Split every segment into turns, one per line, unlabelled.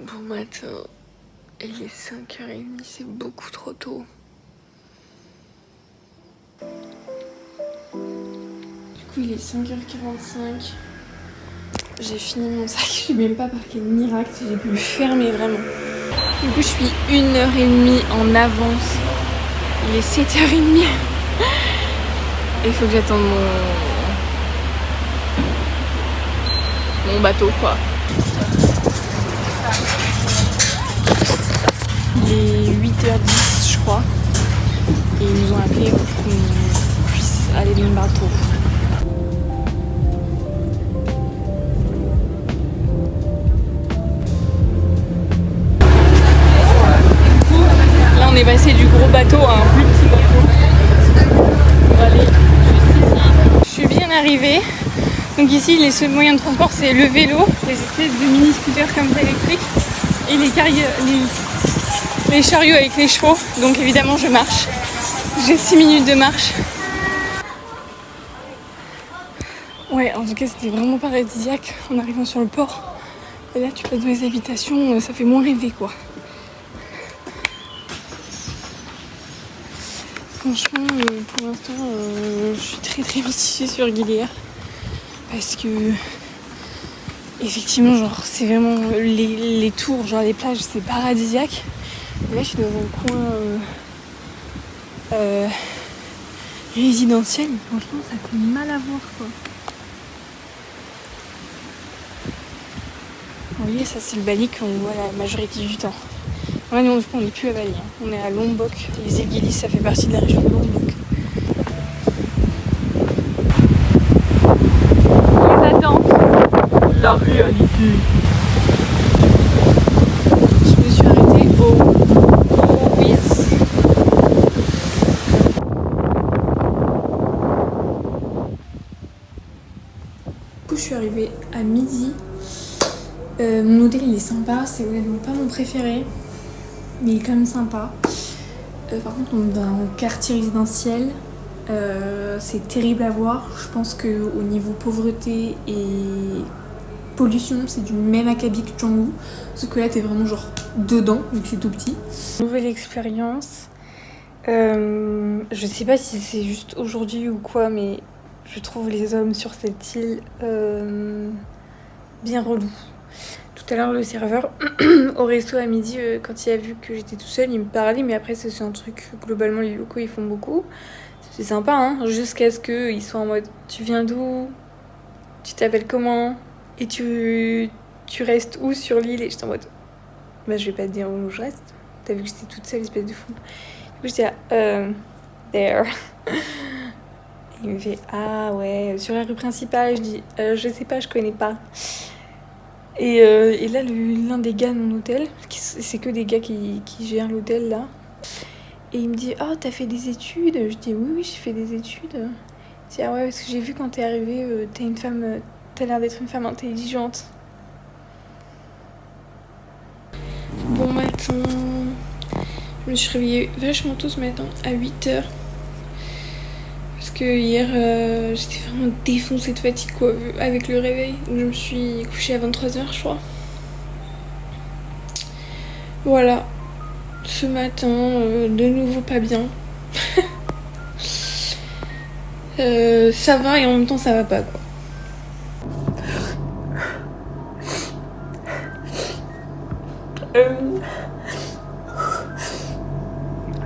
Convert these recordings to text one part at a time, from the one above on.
Bon matin, il est 5h30, c'est beaucoup trop tôt. Du coup, il est 5h45. J'ai fini mon sac, je sais même pas par quel miracle j'ai pu le fermer vraiment. Du coup, je suis 1h30 en avance. Il est 7h30. Et il faut que j'attende mon bateau, quoi. Il est 8h10, je crois. Et ils nous ont appelés pour qu'on puisse aller dans le bateau. Là, on est passé du gros bateau à un plus petit bateau. On va aller juste ici. Je suis bien arrivée. Donc ici, les seuls moyens de transport, c'est le vélo, les espèces de mini-scooters comme ça électriques, et les chariots avec les chevaux. Donc évidemment, je marche. J'ai 6 minutes de marche. Ouais, en tout cas, c'était vraiment paradisiaque en arrivant sur le port. Et là, tu passes dans les habitations, ça fait moins rêver, quoi. Franchement, pour l'instant, je suis très mitigée sur Guilière. Parce que, effectivement, genre, c'est vraiment les tours, genre les plages, c'est paradisiaque. Et là, je suis dans un coin résidentiel. Franchement, ça fait mal à voir, quoi. Vous voyez, ça, c'est le Bali qu'on voit la majorité du temps. Ouais, non, on n'est plus à Bali, hein. On est à Lombok. Les îles Gili, ça fait partie de la région de Lombok. Les attentes. La réalité. Je me suis arrêtée au Wiz. Du coup, je suis arrivée à midi. Mon hôtel, il est sympa. C'est honnêtement pas mon préféré, mais il est quand même sympa. Par contre, on est dans un quartier résidentiel. C'est terrible à voir. Je pense qu'au niveau pauvreté et pollution, c'est du même acabit que Canggu. Sauf que là, t'es vraiment genre dedans, vu que c'est tout petit. Nouvelle expérience. Je sais pas si c'est juste aujourd'hui ou quoi, mais je trouve les hommes sur cette île bien relous. Tout à l'heure, le serveur au resto à midi, quand il a vu que j'étais tout seule, il me parlait, mais après, c'est un truc que globalement les locaux ils font beaucoup. C'est sympa, hein, jusqu'à ce qu'ils soient en mode tu viens d'où, tu t'appelles comment, et tu restes où sur l'île. Et j'étais en mode bah, je vais pas te dire où je reste, t'as vu que j'étais toute seule, espèce de fou. Du coup, j'étais là, there. Et il me fait ah ouais, sur la rue principale. Je dis je sais pas, je connais pas. Et là, l'un des gars de mon hôtel, c'est que des gars qui gèrent l'hôtel là, et il me dit oh, t'as fait des études? Je dis oui, j'ai fait des études. Il dit ah ouais, parce que j'ai vu quand t'es arrivée, t'as l'air d'être une femme intelligente. Bon matin, je me suis réveillée vachement tôt ce matin, à 8h. Parce que hier, j'étais vraiment défoncée de fatigue, quoi, avec le réveil. Donc je me suis couchée à 23h, je crois. Voilà. Ce matin, de nouveau pas bien. Ça va et en même temps ça va pas, quoi.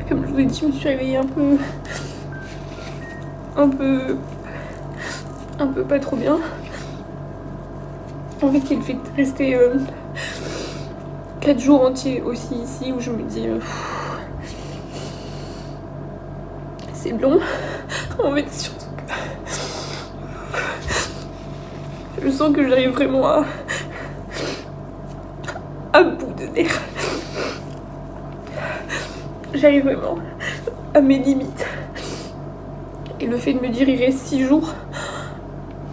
Comme je vous ai dit, je me suis réveillée un peu pas trop bien. En fait, il fait rester 4 jours entiers aussi ici, où je me dis c'est long. En fait, surtout que je sens que j'arrive vraiment à bout de nerfs. J'arrive vraiment à mes limites. Et le fait de me dire il reste 6 jours,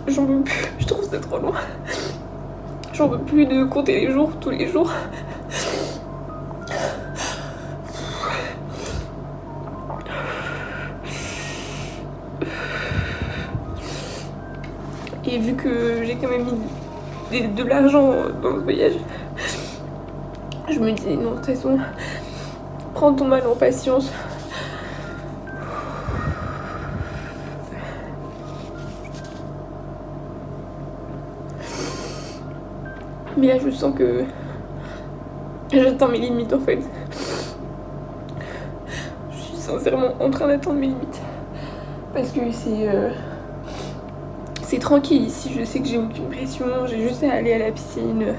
j'en peux plus, je trouve ça trop loin. J'en peux plus de compter les jours, tous les jours. Et vu que j'ai quand même mis de l'argent dans ce voyage, Je me dis non, de toute façon, prends ton mal en patience. Mais là je sens que j'atteins mes limites en fait. Je suis sincèrement en train d'atteindre mes limites. Parce que c'est tranquille ici, je sais que j'ai aucune pression, j'ai juste à aller à la piscine,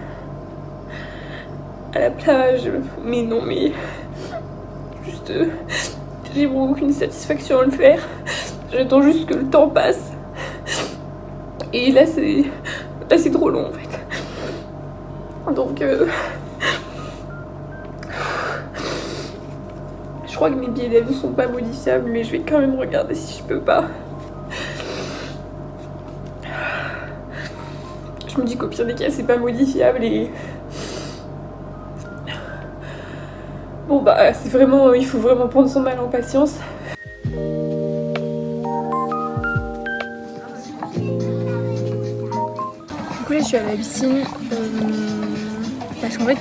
à la plage. Mais non, mais juste j'ai aucune satisfaction à le faire. J'attends juste que le temps passe. Et là c'est trop long en fait. Donc je crois que mes billets d'avion sont pas modifiables, mais je vais quand même regarder si je peux pas. Je me dis qu'au pire des cas c'est pas modifiable et bon bah c'est vraiment, il faut vraiment prendre son mal en patience. Du coup là je suis à la piscine parce qu'en fait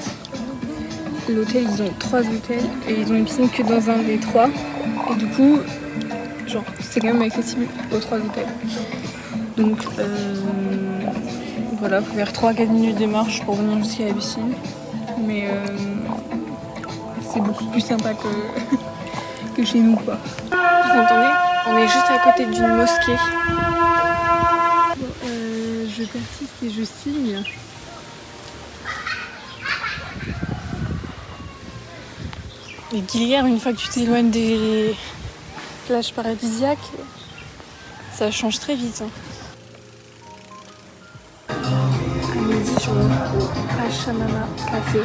l'hôtel, ils ont 3 hôtels et ils ont une piscine que dans un des 3 et du coup genre c'est quand même accessible aux 3 hôtels. Donc voilà, faut faire 3-4 minutes de marche pour venir jusqu'à la piscine. Mais c'est beaucoup plus sympa que chez nous quoi. Vous entendez? On est juste à côté d'une mosquée. Bon, je persiste et je signe. Les Guilières, une fois que tu t'éloignes des plages paradisiaques, ça change très vite. Hein. À midi, je rentre au Pachamama Café.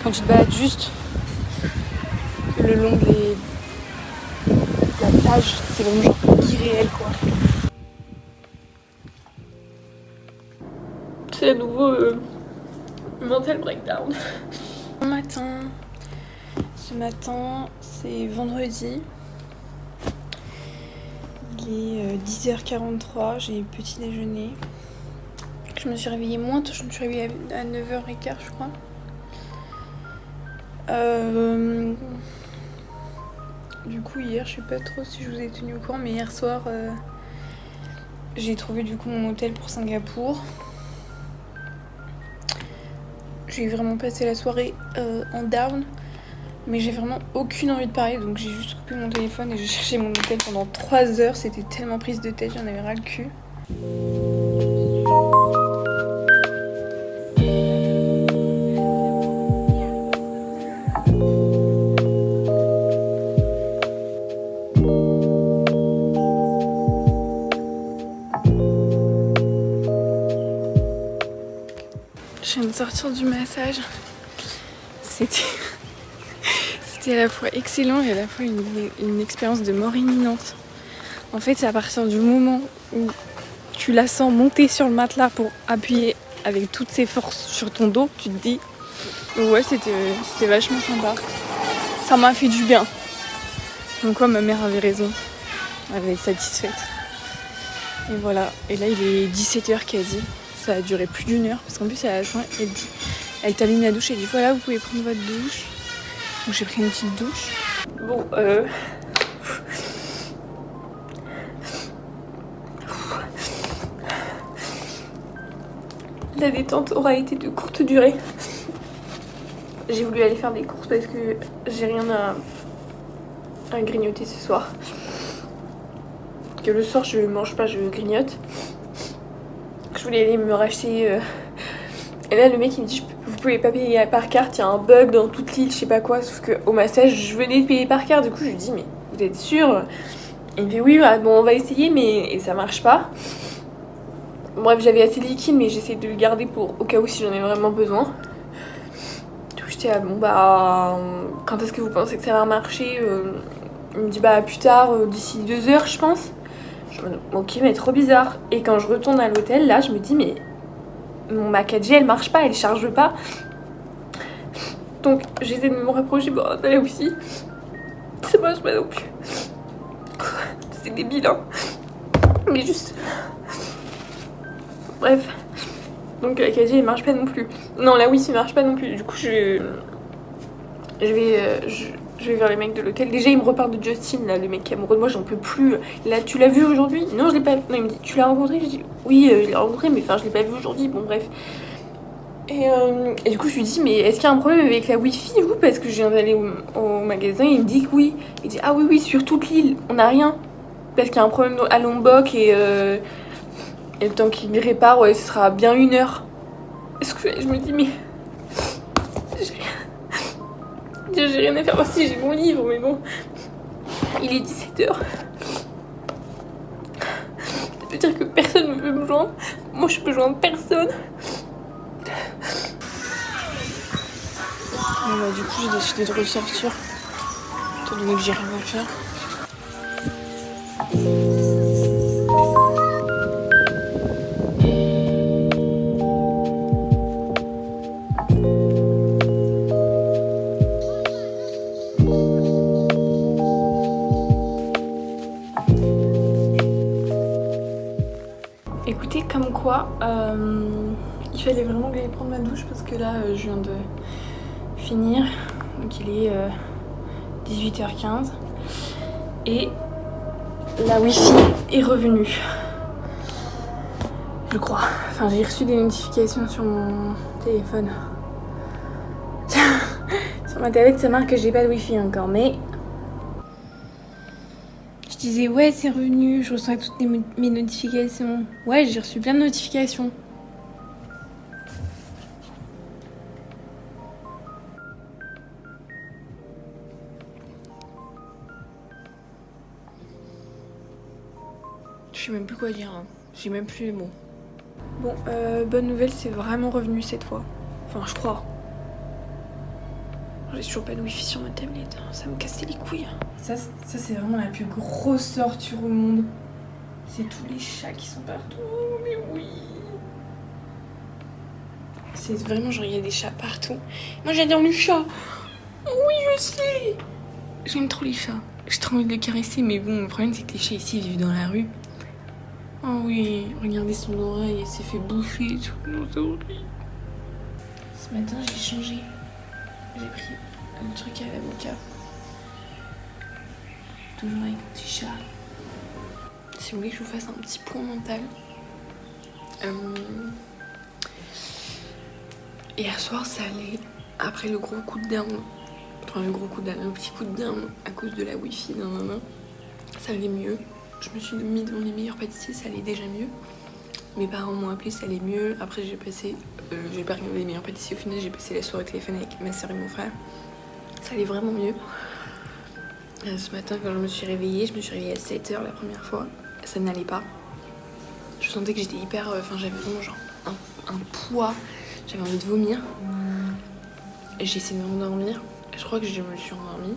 Quand tu te balades juste le long de la plage, c'est vraiment genre irréel quoi. C'est à nouveau mental breakdown. Ce matin, c'est vendredi. Il est 10h43, j'ai petit déjeuner. Je me suis réveillée moins tôt, je me suis réveillée à 9h15 je crois. Du coup hier, je sais pas trop si je vous ai tenu au courant, mais hier soir j'ai trouvé du coup mon hôtel pour Singapour. J'ai vraiment passé la soirée en down, mais j'ai vraiment aucune envie de parler, donc j'ai juste coupé mon téléphone et j'ai cherché mon hôtel pendant 3 heures. C'était tellement prise de tête, j'en avais ras le cul. Je viens de sortir du massage. C'était à la fois excellent et à la fois une expérience de mort imminente. En fait, c'est à partir du moment où tu la sens monter sur le matelas pour appuyer avec toutes ses forces sur ton dos, tu te dis ouais, c'était vachement sympa. Ça m'a fait du bien. Donc quoi, ma mère avait raison. Elle avait été satisfaite. Et voilà. Et là, il est 17h quasi. Ça a duré plus d'1 heure parce qu'en plus à la fin elle t'allume la douche et dit voilà, vous pouvez prendre votre douche. Donc j'ai pris une petite douche. Bon la détente aura été de courte durée. J'ai voulu aller faire des courses parce que j'ai rien à grignoter ce soir. Que le soir je mange pas, je grignote. Je voulais aller me racheter et là le mec il me dit vous pouvez pas payer par carte, il y a un bug dans toute l'île, je sais pas quoi. Sauf que au massage je venais de payer par carte. Du coup je lui dis mais vous êtes sûr? Il me dit oui bah, bon on va essayer mais et ça marche pas. Bref, j'avais assez de liquide mais j'essaie de le garder pour au cas où si j'en ai vraiment besoin. Du coup j'étais bon bah quand est-ce que vous pensez que ça va marcher? Il me dit bah plus tard, d'ici 2 heures je pense. Je me dis ok mais trop bizarre. Et quand je retourne à l'hôtel là je me dis mais ma 4G elle marche pas, elle charge pas. Donc j'essaie de me rapprocher pour aller aussi. Ça marche pas non plus. C'est débile hein. Mais juste... Bref. Donc la 4G elle marche pas non plus. Non la Wi-Fi marche pas non plus. Du coup je vais vers les mecs de l'hôtel. Déjà il me reparle de Justin là, le mec qui est amoureux de moi, j'en peux plus. Là tu l'as vu aujourd'hui? Non je l'ai pas vu. Non il me dit tu l'as rencontré? Je dis oui je l'ai rencontré mais enfin je l'ai pas vu aujourd'hui. Bon bref. Et du coup je lui dis mais est-ce qu'il y a un problème avec la Wi-Fi ou parce que je viens d'aller au magasin et il me dit que oui. Il dit ah oui sur toute l'île on a rien. Parce qu'il y a un problème à Lombok et le temps qu'il répare ouais ce sera bien 1 heure. Est-ce que je me dis mais... J'ai rien à faire aussi, j'ai mon livre mais bon. Il est 17h. Ça veut dire que personne ne veut me joindre. Moi je peux joindre personne. Et bah, du coup j'ai décidé de ressortir. Étant donné que j'ai rien à faire. Écoutez, comme quoi, il fallait vraiment que j'aille prendre ma douche parce que là, je viens de finir. Donc il est 18h15 et la Wi-Fi est revenue. Je crois. Enfin, j'ai reçu des notifications sur mon téléphone. Sur ma tablette, ça marque que j'ai pas de Wi-Fi encore, mais... Je disais ouais c'est revenu, je reçois toutes mes notifications. Ouais j'ai reçu plein de notifications. Je sais même plus quoi dire, hein. J'ai même plus les mots. Bon bonne nouvelle, c'est vraiment revenu cette fois. Enfin je crois. J'ai toujours pas de wifi sur ma tablette, ça me cassait les couilles. Ça c'est vraiment la plus grosse torture au monde. C'est tous les chats qui sont partout, mais oui. C'est vraiment genre il y a des chats partout. Moi j'adore les chats. Oui je sais. J'aime trop les chats. J'ai trop envie de les caresser mais bon le problème c'est que les chats ici vivent dans la rue. Oh oui, regardez son oreille, elle s'est fait bouffer et tout. Non, c'est horrible. Ce matin j'ai changé. J'ai pris un truc à l'avocat. Toujours avec un petit chat. Si vous voulez que je vous fasse un petit point mental. Hier soir ça allait après le gros coup de down. Enfin le gros coup de down, le petit coup de down à cause de la Wi-Fi d'un maman. Ça allait mieux. Je me suis mis dans les meilleurs pâtissiers, ça allait déjà mieux. Mes parents m'ont appelé, ça allait mieux. Après j'ai passé, j'ai pas regardé les meilleurs pâtissiers au final, j'ai passé la soirée au téléphone avec ma soeur et mon frère. Ça allait vraiment mieux. Ce matin quand je me suis réveillée à 7h la première fois. Ça n'allait pas. Je sentais que j'étais hyper... Enfin j'avais vraiment genre un poids. J'avais envie de vomir. Et j'ai essayé de m'endormir. Je crois que je me suis endormie.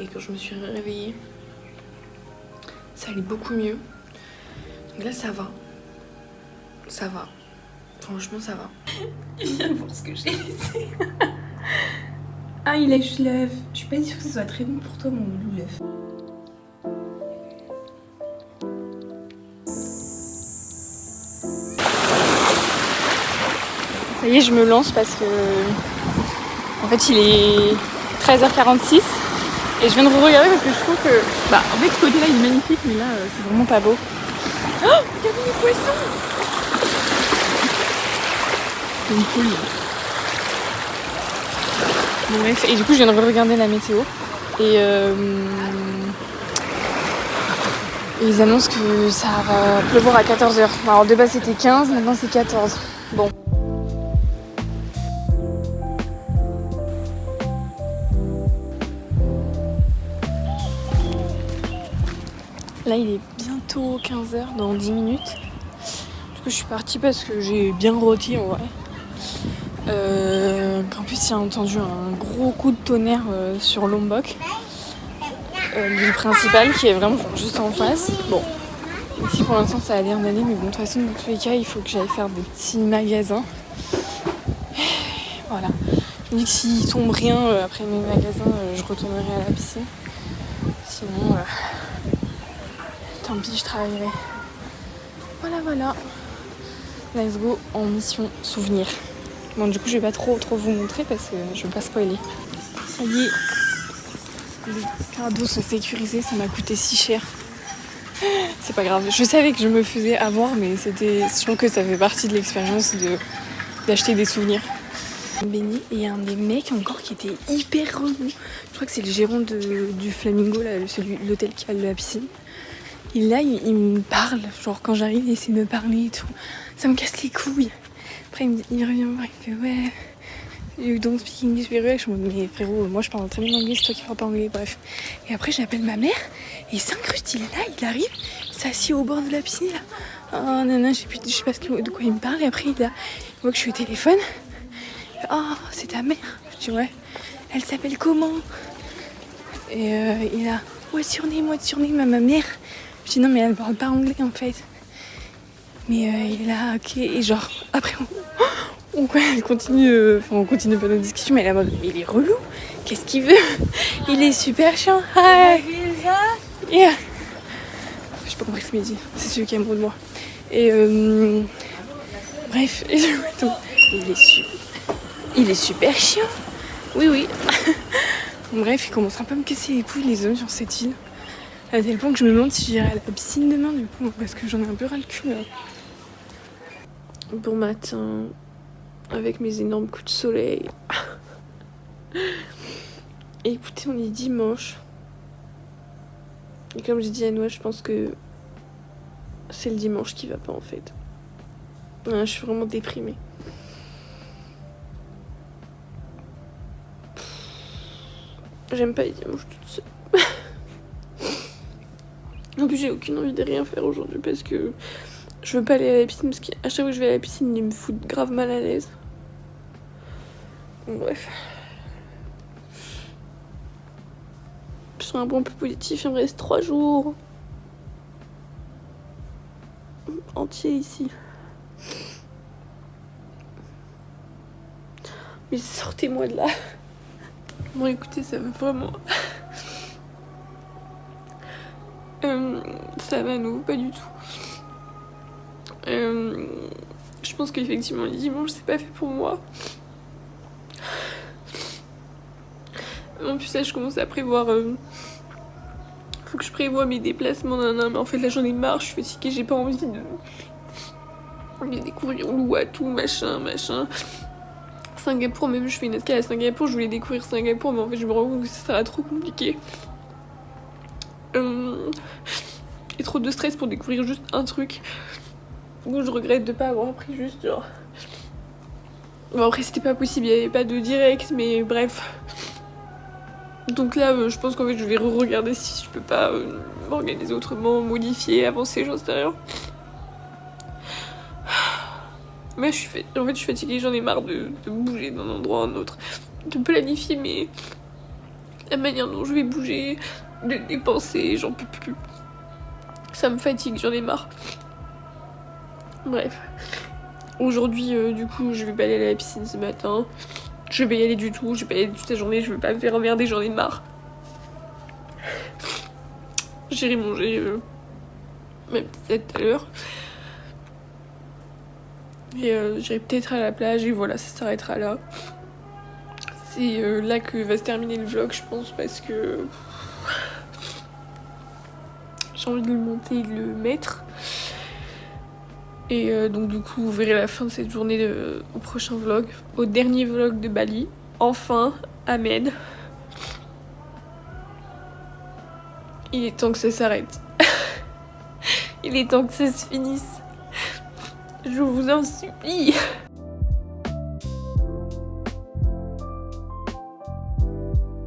Et quand je me suis réveillée, ça allait beaucoup mieux. Donc là ça va. Ça va. Franchement ça va. Il vient voir ce que j'ai laissé. Ah il lèche l'œuf. Je suis pas sûre que ce soit très bon pour toi mon loulou l'œuf. Ça y est je me lance parce que en fait il est 13h46 et je viens de regarder parce que je trouve que en fait ce côté là il est magnifique mais là c'est vraiment pas beau. Oh regardez les poissons. C'est une poule. Bon, bref, et du coup je viens de regarder la météo et ils annoncent que ça va pleuvoir à 14h. Alors de base c'était 15, maintenant c'est 14. Bon. Là il est bientôt 15h, dans 10 minutes. Du coup je suis partie parce que j'ai bien rôti en vrai. En plus il y a entendu un gros coup de tonnerre sur Lombok, l'île principale qui est vraiment juste en face. Bon, ici pour l'instant ça a l'air d'aller, mais bon de toute façon dans tous les cas il faut que j'aille faire des petits magasins. Voilà, je dit que s'il tombe rien après mes magasins, je retournerai à la piscine. Sinon, tant pis, je travaillerai. Voilà. Let's go en mission souvenir. Bon, du coup, je vais pas trop vous montrer parce que je veux pas spoiler. Ça y est, les cadeaux sont sécurisés, ça m'a coûté si cher. C'est pas grave, je savais que je me faisais avoir, mais je trouve que ça fait partie de l'expérience d'acheter des souvenirs. Béni, et il y a un des mecs encore qui était hyper relou. Je crois que c'est le gérant du Flamingo, là, l'hôtel qui a la piscine. Et là, il me parle, genre quand j'arrive, il essaie de me parler et tout. Ça me casse les couilles. Après, il revient me voir, il me fait ouais, you don't speak English very well. Je me dis mais frérot, moi je parle très bien anglais, c'est toi qui parles pas anglais, bref. Et après, j'appelle ma mère, et il s'incruste, il est là, il arrive, il s'assied au bord de la piscine, là. Oh nana, je sais pas de quoi il me parle, et après, il voit que je suis au téléphone. Oh, c'est ta mère. Je dis ouais. Elle s'appelle comment? Et il a what's your name à ma mère. Je dis non mais elle parle pas anglais en fait. Mais il est là ok. Et genre après on continue pas notre discussion, mais elle est en mode mais il est relou. Qu'est-ce qu'il veut? Il est super chiant. Hi. Yeah. J'ai pas compris ce qu'il m'a dit. C'est celui qui est amoureux de moi. Et bref. Et donc, il est super chiant. Oui. Bref, il commence un peu à me casser les couilles les hommes sur cette île. À tel point que je me demande si j'irai à la piscine demain du coup. Parce que j'en ai un peu ras le cul là. Bon matin. Avec mes énormes coups de soleil. Et écoutez, on est dimanche. Et comme j'ai dit à Noah, je pense que c'est le dimanche qui va pas en fait. Je suis vraiment déprimée. J'aime pas les dimanches toute seule. En plus, j'ai aucune envie de rien faire aujourd'hui parce que je veux pas aller à la piscine parce qu'à chaque fois que je vais à la piscine, ils me foutent grave mal à l'aise. Bon, bref. Sur un point plus positif, il me reste 3 jours entiers ici. Mais sortez-moi de là. Bon écoutez, ça va vraiment... ça va nous, pas du tout. Je pense qu'effectivement les dimanches c'est pas fait pour moi. En plus là je commence à prévoir... faut que je prévoie mes déplacements, mais en fait là j'en ai marre, je suis fatiguée, j'ai pas envie de découvrir Uluwatu, machin. Singapour, même je fais une escale à Singapour, je voulais découvrir Singapour, mais en fait je me rends compte que ça sera trop compliqué. Et trop de stress pour découvrir juste un truc. Donc je regrette de pas avoir pris juste genre... Bon après c'était pas possible, il y avait pas de direct, mais bref. Donc là je pense qu'en fait je vais regarder si je peux pas m'organiser autrement, modifier, avancer, j'en sais rien. Mais en fait je suis fatiguée, j'en ai marre de bouger d'un endroit à un autre, de planifier mais la manière dont je vais bouger, de dépenser, j'en peux plus. Ça me fatigue, j'en ai marre. Bref. Aujourd'hui du coup je vais pas aller à la piscine ce matin. Je vais y aller du tout, je vais pas y aller toute la journée, je vais pas me faire emmerder, j'en ai marre. J'irai manger ma petite tout à l'heure. Et j'irai peut-être à la plage et voilà, ça s'arrêtera là. C'est là que va se terminer le vlog, je pense, parce que j'ai envie de le monter et de le mettre. Et donc du coup, vous verrez la fin de cette journée au prochain vlog, au dernier vlog de Bali. Enfin, amen. Il est temps que ça s'arrête. Il est temps que ça se finisse. Je vous en supplie.